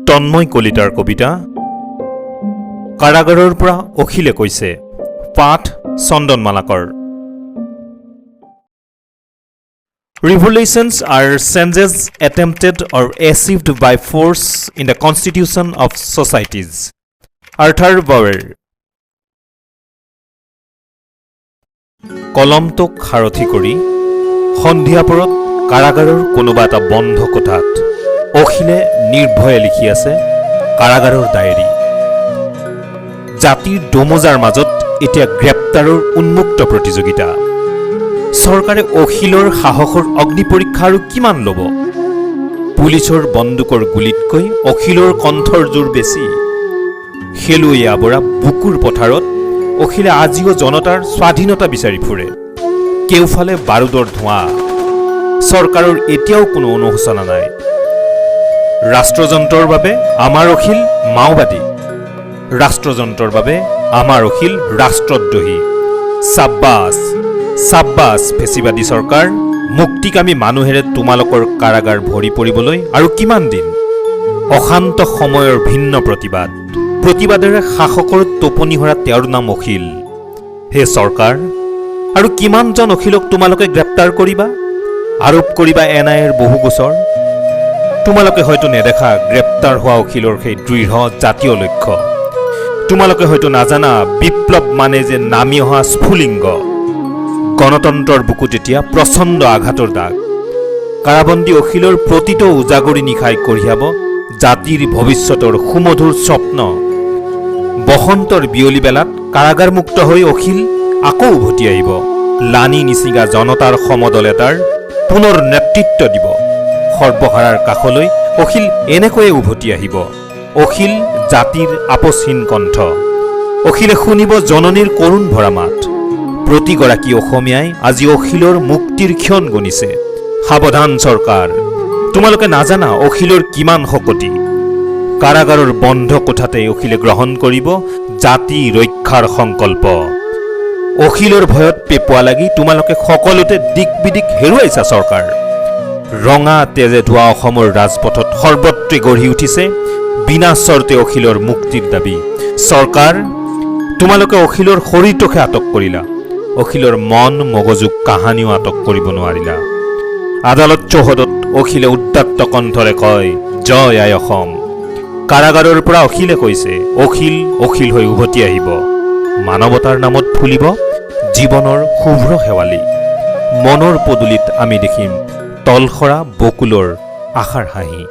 তন্ময় কলিতাৰ কবিতা কাৰাগাৰৰ পৰা অখিলে কৈছে। পাঠ চন্দন Malakar. Revolutions are changes attempted or achieved by force in the constitution of societies. Arthur Bauer. কলমটোক সাৰথি কৰি সন্ধিয়াপৰত কাৰাগাৰৰ কোনোবা এটা বন্ধ কোঠাত অখিলে নিৰ্ভয়ে লিখি আছে কাৰাগাৰৰ ডায়েৰী। জাতিৰ দমোজাৰ মাজত এতিয়া গ্ৰেপ্তাৰৰ উন্মুক্ত প্ৰতিযোগিতা। চৰকাৰে অখিলৰ সাহসৰ অগ্নি পৰীক্ষা আৰু কিমান ল'ব? পুলিচৰ বন্দুকৰ গুলীতকৈ অখিলৰ কণ্ঠৰ জোৰ বেছি। খেলুৱৈ আৱৰা বুকুৰ পথাৰত অখিলে আজিও জনতাৰ স্বাধীনতা বিচাৰি ফুৰে। কেওফালে বাৰুদৰ ধোঁৱা। চৰকাৰৰ এতিয়াও কোনো অনুশোচনা নাই। ৰাষ্ট্ৰযন্ত্ৰৰ বাবে আমাৰ অখিল মাওবাদী, ৰাষ্ট্ৰযন্ত্ৰৰ বাবে আমাৰ অখিল ৰাষ্ট্ৰদ্ৰোহী। চাব্বাছ চাব্বাছ ফেচিবাদী চৰকাৰ, মুক্তিকামী মানুহেৰে তোমালোকৰ কাৰাগাৰ ভৰি পৰিবলৈ আৰু কিমান দিন? অশান্ত সময়ৰ ভিন্ন প্ৰতিবাদেৰে শাসকৰ টোপনি হৰা তেওঁৰ নাম অখিল। হে চৰকাৰ, আৰু কিমানজন অখিলক তোমালোকে গ্ৰেপ্তাৰ কৰিবা? আৰোপ কৰিবা এনআইএৰ বহু গোচৰ। তোমালোকে হয়তো নেদেখা গ্ৰেপ্তাৰ হোৱা অখিলৰ সেই দৃঢ় জাতীয় লক্ষ্য। তোমালোকে হয়তো নাজানা বিপ্লৱ মানে যে নামি অহা স্ফুলিংগ। গণতন্ত্ৰৰ বুকুত এতিয়া প্ৰচণ্ড আঘাতৰ দাগ। কাৰাবন্দী অখিলৰ প্ৰতিটো উজাগৰি নিশাই কঢ়িয়াব জাতিৰ ভৱিষ্যতৰ সুমধুৰ স্বপ্ন। বসন্তৰ বিয়লি বেলাত কাৰাগাৰ মুক্ত হৈ অখিল আকৌ উভতি আহিব। লানি নিচিগা জনতাৰ সমদল এটাৰ পুনৰ নেতৃত্ব দিব। সৰ্বহাৰাৰ কাষলৈ অখিল এনেকৈয়ে উভতি আহিব। অখিল জাতিৰ আপোচহীন কণ্ঠ। অখিলে শুনিব জননীৰ কৰুণ ভৰা মাত। প্ৰতিগৰাকী অসমীয়াই আজি অখিলৰ মুক্তিৰ ক্ষণ গণিছে। সাৱধান চৰকাৰ, তোমালোকে নাজানা অখিলৰ কিমান শকতি। কাৰাগাৰৰ বন্ধ কোঠাতে অখিলে গ্ৰহণ কৰিব জাতি ৰক্ষাৰ সংকল্প। অখিলৰ ভয়ত পেপোৱা লাগি তোমালোকে সকলোতে দিক বিদিক হেৰুৱাইছা চৰকাৰ। ৰঙা তেজে ধোৱা অসমৰ ৰাজপথত সৰ্বত্ৰে গঢ়ি উঠিছে বিনা চৰ্তে অখিলৰ মুক্তিৰ দাবী। চৰকাৰ, তোমালোকে অখিলৰ শৰীৰটোকে আটক কৰিলা, অখিলৰ মন মগজুক কাহানিও আটক কৰিব নোৱাৰিলা। আদালত চৌহদত অখিলে উদ্দাত্ত কণ্ঠৰে কয়, জয় আই অসম। কাৰাগাৰৰ পৰা অখিলে কৈছে, অখিল অখিল হৈ উভতি আহিব। মানৱতাৰ নামত ফুলিব জীৱনৰ শুভ্ৰ শেৱালি। মনৰ পদূলিত আমি দেখিম তলসৰা বকুলৰ আশাৰ হাঁহি।